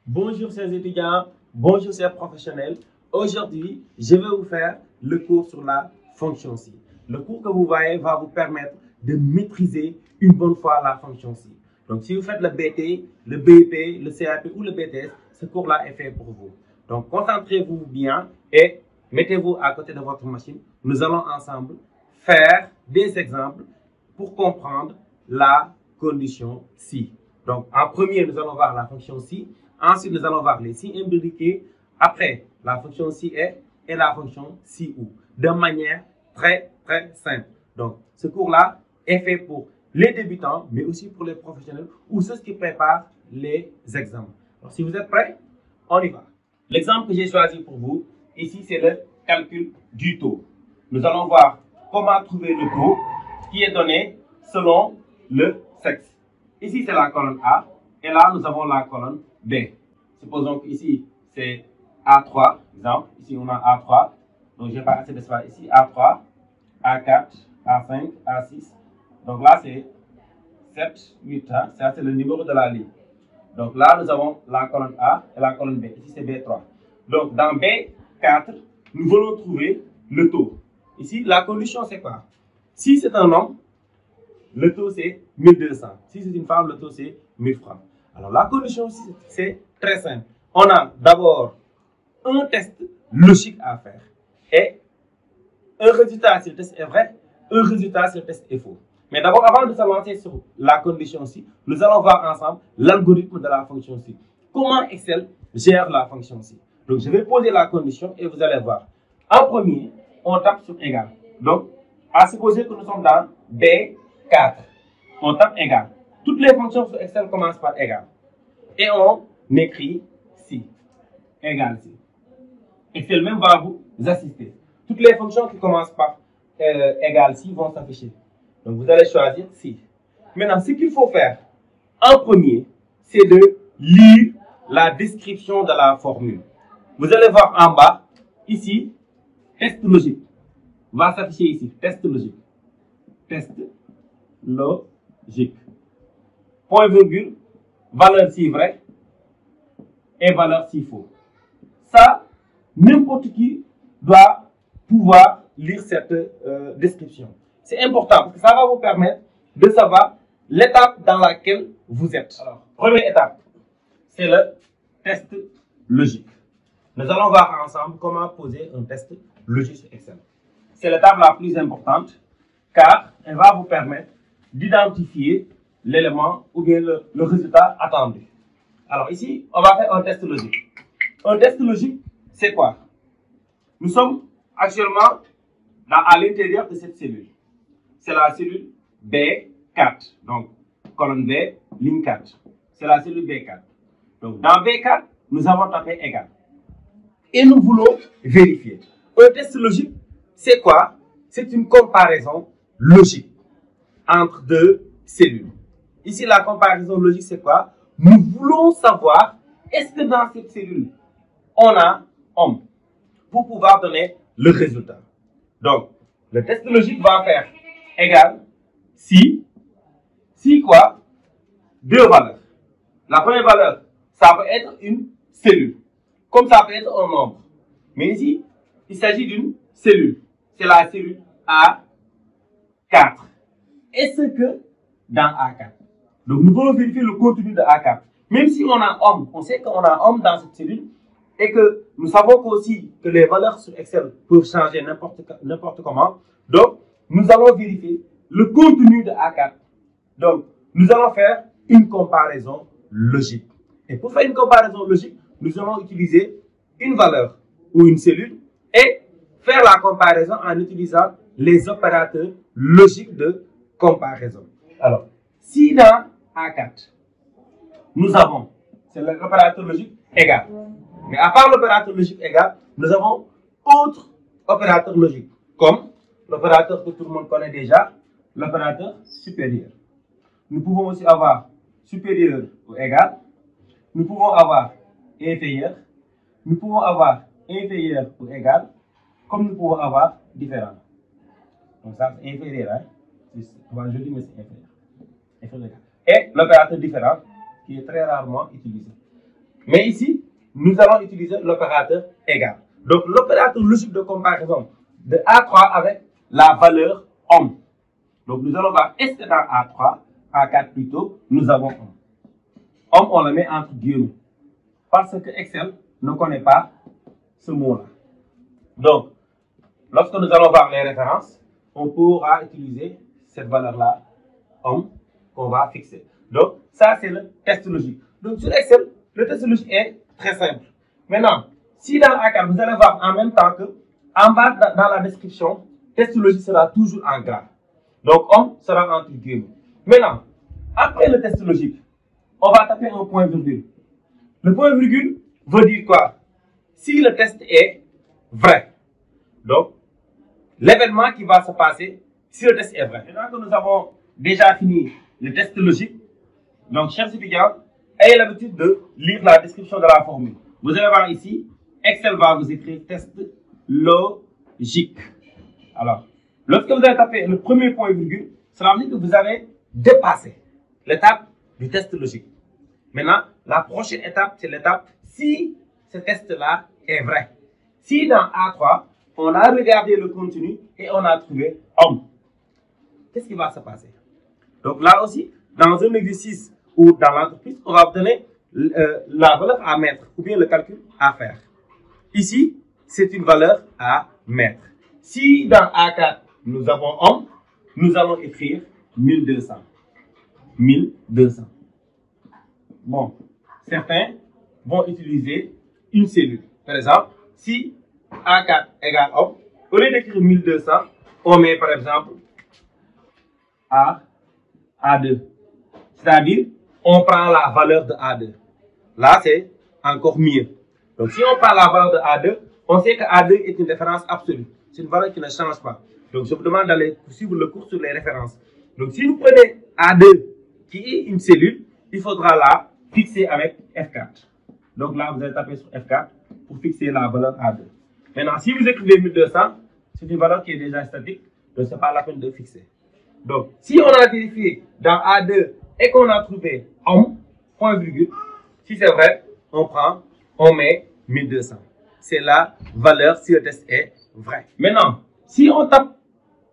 Bonjour chers étudiants, bonjour chers professionnels. Aujourd'hui, je vais vous faire le cours sur la fonction ci. Le cours que vous voyez va vous permettre de maîtriser une bonne fois la fonction ci. Donc si vous faites le BT, le BEP, le CAP ou le BTS, ce cours-là est fait pour vous. Donc concentrez-vous bien et mettez-vous à côté de votre machine. Nous allons ensemble faire des exemples pour comprendre la condition ci. Donc en premier, nous allons voir la fonction ci. Ensuite, nous allons voir les si imbriqués. Après, la fonction si est et la fonction si ou. De manière très simple. Donc, ce cours-là est fait pour les débutants, mais aussi pour les professionnels ou ceux qui préparent les examens. Donc, si vous êtes prêts, on y va. L'exemple que j'ai choisi pour vous, ici, c'est le calcul du taux. Nous allons voir comment trouver le taux qui est donné selon le sexe. Ici, c'est la colonne A et là, nous avons la colonne B. Supposons qu'ici, c'est A3, exemple. Ici, on a A3. Donc, je n'ai pas assez d'espace. Ici, A3, A4, A5, A6. Donc là, c'est 7, 8. Hein? Ça, c'est le numéro de la ligne. Donc là, nous avons la colonne A et la colonne B. Ici, c'est B3. Donc, dans B4, nous voulons trouver le taux. Ici, la condition, c'est quoi? Si c'est un homme, le taux, c'est 1200. Si c'est une femme, le taux, c'est 1000 francs. Alors, la condition aussi, c'est très simple. On a d'abord un test logique à faire. Et un résultat si le test est vrai, un résultat si le test est faux. Mais d'abord, avant de se lancer sur la condition ci, nous allons voir ensemble l'algorithme de la fonction ci. Comment Excel gère la fonction ci. Donc, je vais poser la condition et vous allez voir. En premier, on tape sur égal. Donc, à supposer que nous sommes dans B4. On tape égal. Toutes les fonctions sur Excel commencent par égal. Et on écrit ci. Égal ci. Excel même va vous assister. Toutes les fonctions qui commencent par égal ci vont s'afficher. Donc, vous allez choisir ci. Maintenant, ce qu'il faut faire en premier, c'est de lire la description de la formule. Vous allez voir en bas, ici, test logique. Va s'afficher ici, test logique. Test logique. Point virgule, valeur si vrai et valeur si faux. Ça, n'importe qui doit pouvoir lire cette description. C'est important parce que ça va vous permettre de savoir l'étape dans laquelle vous êtes. Alors, première étape, c'est le test logique. Nous allons voir ensemble comment poser un test logique sur Excel. C'est l'étape la plus importante car elle va vous permettre d'identifier l'élément ou bien le résultat attendu. Alors ici, on va faire un test logique. Un test logique, c'est quoi? Nous sommes actuellement à l'intérieur de cette cellule. C'est la cellule B4. Donc, colonne B, ligne 4. C'est la cellule B4. Donc, dans B4, nous avons tapé égal. Et nous voulons vérifier. Un test logique, c'est quoi? C'est une comparaison logique entre deux cellules. Ici, la comparaison logique, c'est quoi? Nous voulons savoir, est-ce que dans cette cellule, on a homme pour pouvoir donner le résultat. Donc, le test logique va faire égal si quoi? Deux valeurs. La première valeur, ça peut être une cellule, comme ça peut être un nombre. Mais ici, il s'agit d'une cellule. C'est la cellule A4. Est-ce que dans A4? Donc, nous voulons vérifier le contenu de A4. Même si on a homme, on sait qu'on a homme dans cette cellule et que nous savons aussi que les valeurs sur Excel peuvent changer n'importe comment. Donc, nous allons vérifier le contenu de A4. Donc, nous allons faire une comparaison logique. Et pour faire une comparaison logique, nous allons utiliser une valeur ou une cellule et faire la comparaison en utilisant les opérateurs logiques de comparaison. Alors, si dans A4, nous avons, c'est l'opérateur logique égal. Mais à part l'opérateur logique égal, nous avons autres opérateurs logiques, comme l'opérateur que tout le monde connaît déjà, l'opérateur supérieur. Nous pouvons aussi avoir supérieur ou égal. Nous pouvons avoir inférieur. Nous pouvons avoir inférieur ou égal, comme nous pouvons avoir différent. Donc ça, c'est inférieur. Hein? Je dis, mais c'est inférieur. Et l'opérateur différent, qui est très rarement utilisé. Mais ici, nous allons utiliser l'opérateur égal. Donc, l'opérateur logique de comparaison de A3 avec la valeur homme. Donc, nous allons voir, est-ce que dans A3, A4 plutôt, nous avons homme. Homme, on le met entre guillemets. Parce que Excel ne connaît pas ce mot-là. Donc, lorsque nous allons voir les références, on pourra utiliser cette valeur-là, homme, qu'on va fixer. Donc, ça, c'est le test logique. Donc, sur Excel, le test logique est très simple. Maintenant, si dans A4, vous allez voir en même temps que, en bas, dans la description, test logique sera toujours en gras. Donc, homme sera entre guillemets. Maintenant, après le test logique, on va taper un point virgule. Le point virgule veut dire quoi? Si le test est vrai. Donc, l'événement qui va se passer si le test est vrai. Maintenant que nous avons déjà fini le test logique, donc, chers étudiants, ayez l'habitude de lire la description de la formule. Vous allez voir ici, Excel va vous écrire test logique. Alors, lorsque vous allez taper le premier point virgule, cela veut dire que vous avez dépassé l'étape du test logique. Maintenant, la prochaine étape, c'est l'étape si ce test-là est vrai. Si dans A3, on a regardé le contenu et on a trouvé homme, qu'est-ce qui va se passer? Donc là aussi, dans un exercice ou dans l'entreprise, on va vous donner la valeur à mettre ou bien le calcul à faire. Ici, c'est une valeur à mettre. Si dans A4, nous avons homme, nous allons écrire 1200. 1200. Bon, certains vont utiliser une cellule. Par exemple, si A4 égale homme, au lieu d'écrire 1200, on met par exemple A2. C'est-à-dire, on prend la valeur de A2. Là, c'est encore mieux. Donc, si on prend la valeur de A2, on sait que A2 est une référence absolue. C'est une valeur qui ne change pas. Donc, je vous demande d'aller suivre le cours sur les références. Donc, si vous prenez A2, qui est une cellule, il faudra la fixer avec F4. Donc là, vous allez taper sur F4 pour fixer la valeur A2. Maintenant, si vous écrivez 1200, c'est une valeur qui est déjà statique, donc ce n'est pas la peine de fixer. Donc, si on a vérifié dans A2 et qu'on a trouvé homme, point virgule, si c'est vrai, on met 1200. C'est la valeur si le test est vrai. Maintenant, si on tape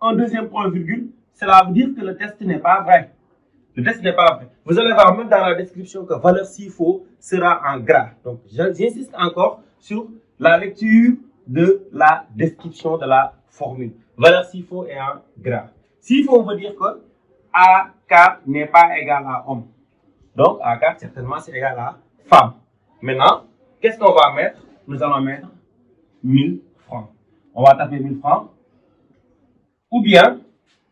un deuxième point virgule, cela veut dire que le test n'est pas vrai. Le test n'est pas vrai. Vous allez voir même dans la description que valeur s'il faut sera en gras. Donc, j'insiste encore sur la lecture de la description de la formule. Valeur s'il faut est en gras. S'il faut, on veut dire que A4 n'est pas égal à homme. Donc, A4, certainement, c'est égal à femme. Maintenant, qu'est-ce qu'on va mettre? Nous allons mettre 1000 francs. On va taper 1000 francs. Ou bien,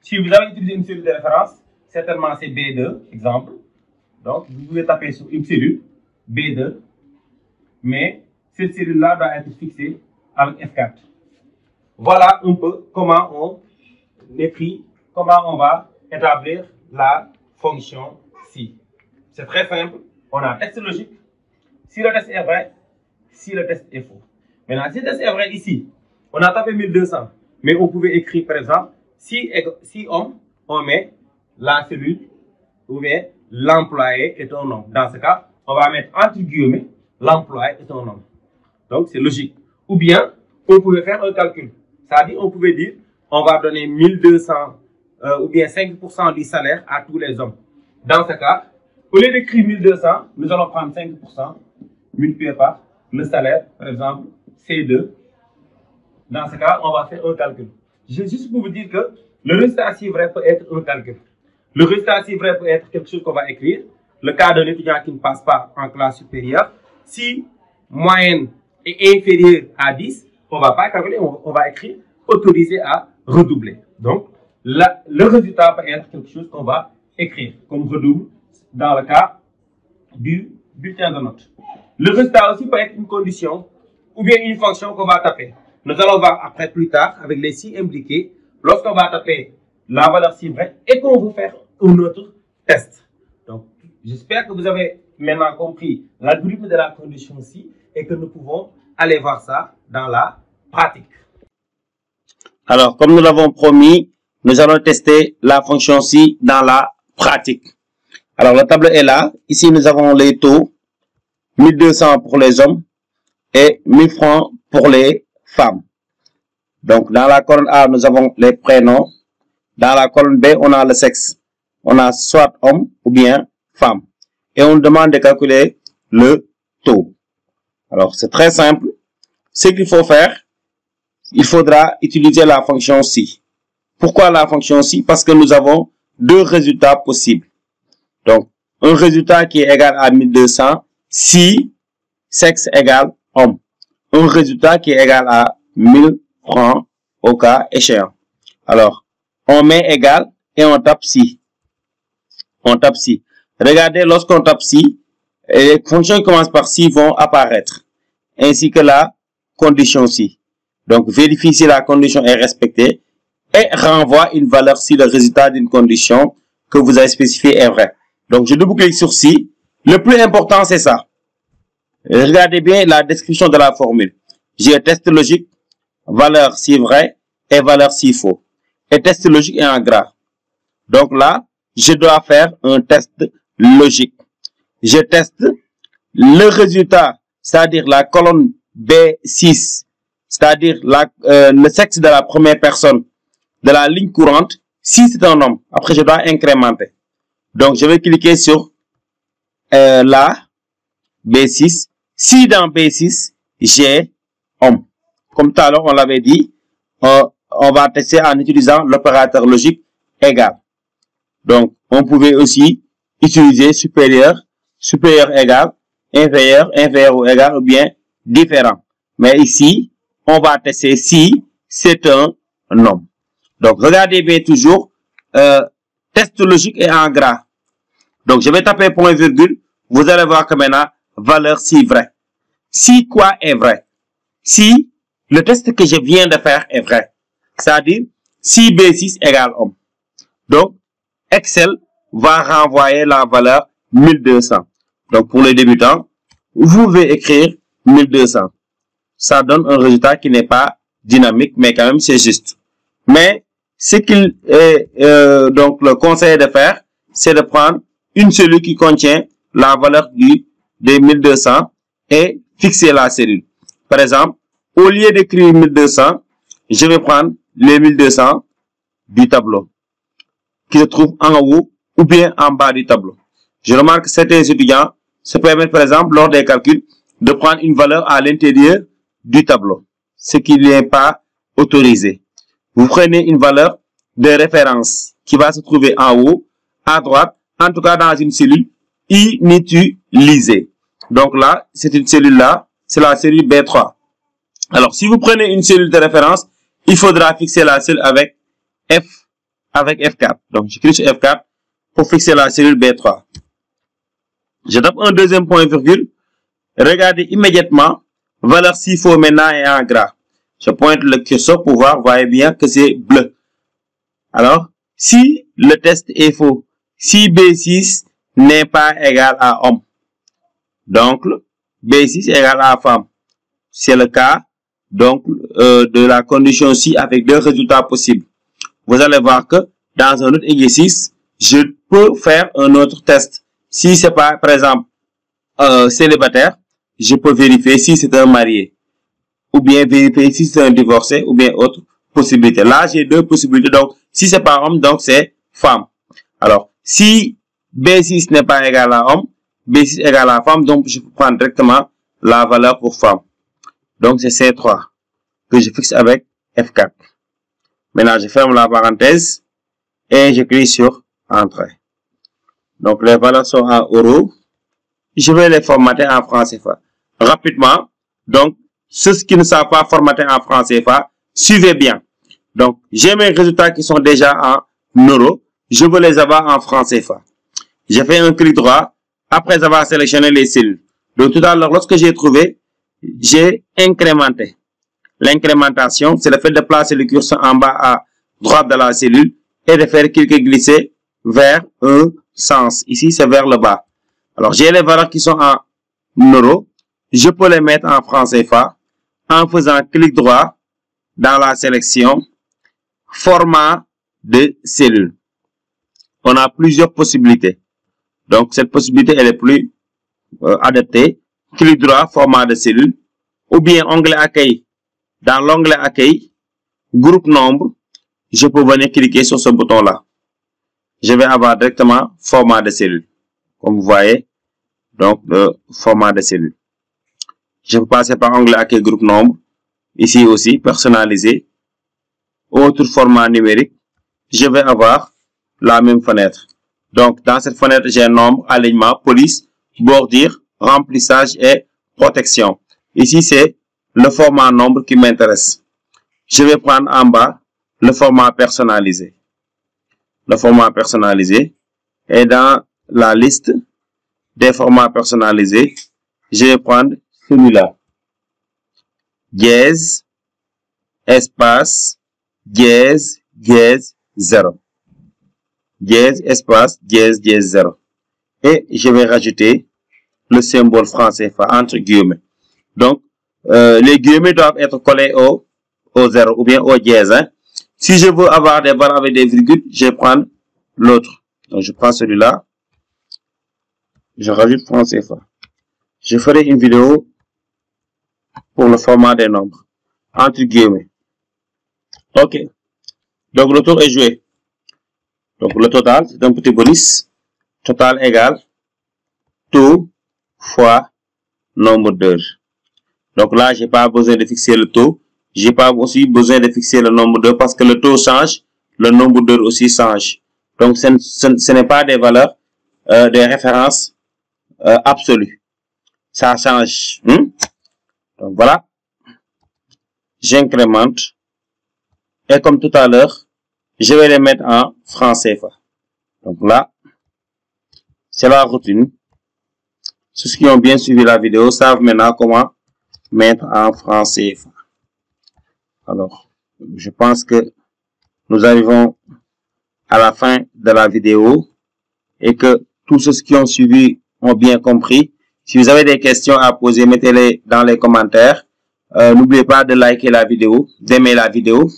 si vous avez utilisé une cellule de référence, certainement c'est B2, exemple. Donc, vous pouvez taper sur une cellule, B2. Mais cette cellule-là doit être fixée avec F4. Voilà un peu comment on écrit, comment on va établir la fonction si. C'est très simple. On a un test logique. Si le test est vrai, si le test est faux. Maintenant, si le test est vrai ici, on a tapé 1200. Mais on pouvait écrire, par exemple, si homme, on met la cellule ou bien l'employé est un homme. Dans ce cas, on va mettre entre guillemets l'employé est un homme. Donc, c'est logique. Ou bien, on pouvait faire un calcul. C'est-à-dire, on pouvait dire, on va donner 1200 ou bien 5% du salaire à tous les hommes. Dans ce cas, au lieu d'écrire 1200, nous allons prendre 5% multiplié par le salaire, par exemple, C2. Dans ce cas, on va faire un calcul. Juste pour vous dire que le résultat si vrai peut être un calcul. Le résultat si vrai peut être quelque chose qu'on va écrire. Le cas d'un étudiant qui ne passe pas en classe supérieure. Si moyenne est inférieure à 10, on ne va pas calculer, on va écrire autorisé à redoubler. Donc, le résultat peut être quelque chose qu'on va écrire comme redouble dans le cas du bulletin de notes. Le résultat aussi peut être une condition ou bien une fonction qu'on va taper. Nous allons voir après plus tard avec les si impliqués lorsqu'on va taper la valeur si vraie et qu'on veut faire un autre test. Donc, j'espère que vous avez maintenant compris l'algorithme de la condition si et que nous pouvons aller voir ça dans la pratique. Alors, comme nous l'avons promis, nous allons tester la fonction si dans la pratique. Alors, la table est là. Ici, nous avons les taux 1200 pour les hommes et 1000 francs pour les femmes. Donc, dans la colonne A, nous avons les prénoms. Dans la colonne B, on a le sexe. On a soit homme ou bien femme. Et on demande de calculer le taux. Alors, c'est très simple. Ce qu'il faut faire, il faudra utiliser la fonction si. Pourquoi la fonction si? Parce que nous avons deux résultats possibles. Donc, un résultat qui est égal à 1200 si sexe égale homme. Un résultat qui est égal à 1000 francs au cas échéant. Alors, on met égal et on tape si. On tape si. Regardez, lorsqu'on tape si, les fonctions qui commencent par si vont apparaître, ainsi que la condition si. Donc, vérifie si la condition est respectée et renvoie une valeur si le résultat d'une condition que vous avez spécifiée est vrai. Donc, je double-clique sur si. Le plus important, c'est ça. Regardez bien la description de la formule. J'ai test logique, valeur si vrai et valeur si faux. Et test logique est en gras. Donc là, je dois faire un test logique. Je teste le résultat, c'est-à-dire la colonne B6, c'est-à-dire le sexe de la première personne de la ligne courante, si c'est un homme. Après, je dois incrémenter. Donc, je vais cliquer sur la B6. Si dans B6, j'ai homme. Comme tout à l'heure, on l'avait dit, on va tester en utilisant l'opérateur logique égal. Donc, on pouvait aussi utiliser supérieur, supérieur égal, inférieur, inférieur ou égal, ou bien différent. Mais ici, on va tester si c'est un homme. Donc, regardez bien toujours, test logique est en gras. Donc, je vais taper point virgule. Vous allez voir que maintenant, valeur si vrai. Si quoi est vrai? Si le test que je viens de faire est vrai. C'est-à-dire, si B6 égale homme. Donc, Excel va renvoyer la valeur 1200. Donc, pour les débutants, vous pouvez écrire 1200. Ça donne un résultat qui n'est pas dynamique, mais quand même, c'est juste. Mais, ce qu'il est donc le conseil de faire, c'est de prendre une cellule qui contient la valeur des 1200 et fixer la cellule. Par exemple, au lieu d'écrire 1200, je vais prendre les 1200 du tableau qui se trouve en haut ou bien en bas du tableau. Je remarque que certains étudiants se permettent, par exemple, lors des calculs, de prendre une valeur à l'intérieur du tableau, ce qui n'est pas autorisé. Vous prenez une valeur de référence qui va se trouver en haut, à droite, en tout cas dans une cellule inutilisée. Donc là, c'est une cellule-là, c'est la cellule B3. Alors, si vous prenez une cellule de référence, il faudra fixer la cellule avec F4. Donc, je clique sur F4 pour fixer la cellule B3. Je tape un deuxième point virgule. Regardez immédiatement, valeur si faux maintenant est en gras. Je pointe le curseur pour voir, vous voyez bien que c'est bleu. Alors, si le test est faux, si B6 n'est pas égal à homme, donc B6 est égal à femme. C'est le cas donc de la condition si avec deux résultats possibles. Vous allez voir que dans un autre exercice, je peux faire un autre test. Si c'est pas, par exemple, célibataire, je peux vérifier si c'est un marié. Ou bien vérifier si c'est un divorcé, ou bien autre possibilité. Là, j'ai deux possibilités. Donc, si c'est pas homme, donc c'est femme. Alors, si B6 n'est pas égal à homme, B6 est égal à femme, donc je peux prendre directement la valeur pour femme. Donc, c'est C3 que je fixe avec F4. Maintenant, je ferme la parenthèse et je clique sur Entrée. Donc, les valeurs sont en euros. Je vais les formater en francs CFA. Rapidement, donc, ceux qui ne savent pas formater en francs CFA, suivez bien. Donc, j'ai mes résultats qui sont déjà en euros. Je veux les avoir en francs CFA. J'ai fait un clic droit après avoir sélectionné les cellules. Donc, tout à l'heure, lorsque j'ai trouvé, j'ai incrémenté. L'incrémentation, c'est le fait de placer le curseur en bas à droite de la cellule et de faire cliquer glisser vers un sens. Ici, c'est vers le bas. Alors, j'ai les valeurs qui sont en euros. Je peux les mettre en francs CFA en faisant clic droit dans la sélection format de cellule. On a plusieurs possibilités. Donc, cette possibilité, elle est plus adaptée. clic droit, format de cellule, ou bien onglet accueil. Dans l'onglet accueil, groupe nombre, je peux venir cliquer sur ce bouton-là. Je vais avoir directement format de cellule. Comme vous voyez, donc le format de cellule. Je peux passer par onglet accueil groupe nombre. Ici aussi, personnaliser. Autre format numérique. Je vais avoir la même fenêtre. Donc, dans cette fenêtre, j'ai un nombre, alignement, police, bordure, remplissage et protection. Ici, c'est le format nombre qui m'intéresse. Je vais prendre en bas le format personnalisé. Le format personnalisé. Et dans la liste des formats personnalisés, je vais prendre celui-là. Dièse, espace, dièse, dièse, 0. Dièse, espace, dièse, dièse, 0. Et je vais rajouter le symbole franc CFA entre guillemets. Donc, les guillemets doivent être collés au 0 ou bien au dièse. Hein. Si je veux avoir des barres avec des virgules, je vais prendre l'autre. Donc, je prends celui-là. Je rajoute franc CFA. Je ferai une vidéo pour le format des nombres. Entre guillemets. OK. Donc, le tour est joué. Donc, le total, c'est un petit bonus. Total égale taux fois nombre d'heures. Donc là, j'ai pas besoin de fixer le taux. J'ai pas aussi besoin de fixer le nombre d'heures parce que le taux change, le nombre d'heures aussi change. Donc, ce n'est pas des valeurs, des références absolues. Ça change. Donc voilà. J'incrémente. Et comme tout à l'heure, je vais les mettre en franc CFA. Donc là, c'est la routine. Ceux qui ont bien suivi la vidéo savent maintenant comment mettre en franc CFA. Alors, je pense que nous arrivons à la fin de la vidéo et que tous ceux qui ont suivi ont bien compris. Si vous avez des questions à poser, mettez-les dans les commentaires. N'oubliez pas de liker la vidéo, d'aimer la vidéo,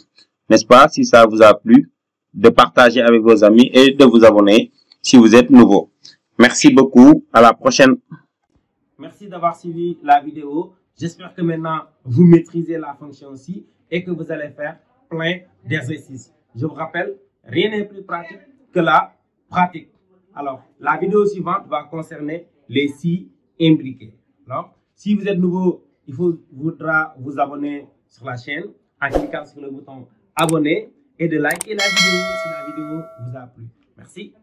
n'est-ce pas, si ça vous a plu, de partager avec vos amis et de vous abonner si vous êtes nouveau. Merci beaucoup. À la prochaine. Merci d'avoir suivi la vidéo. J'espère que maintenant, vous maîtrisez la fonction aussi et que vous allez faire plein d'exercices. Je vous rappelle, rien n'est plus pratique que la pratique. Alors, la vidéo suivante va concerner les si imbriqués. Alors, si vous êtes nouveau, il faudra vous abonner sur la chaîne en cliquant sur le bouton abonner et de liker la vidéo si la vidéo vous a plu. Merci.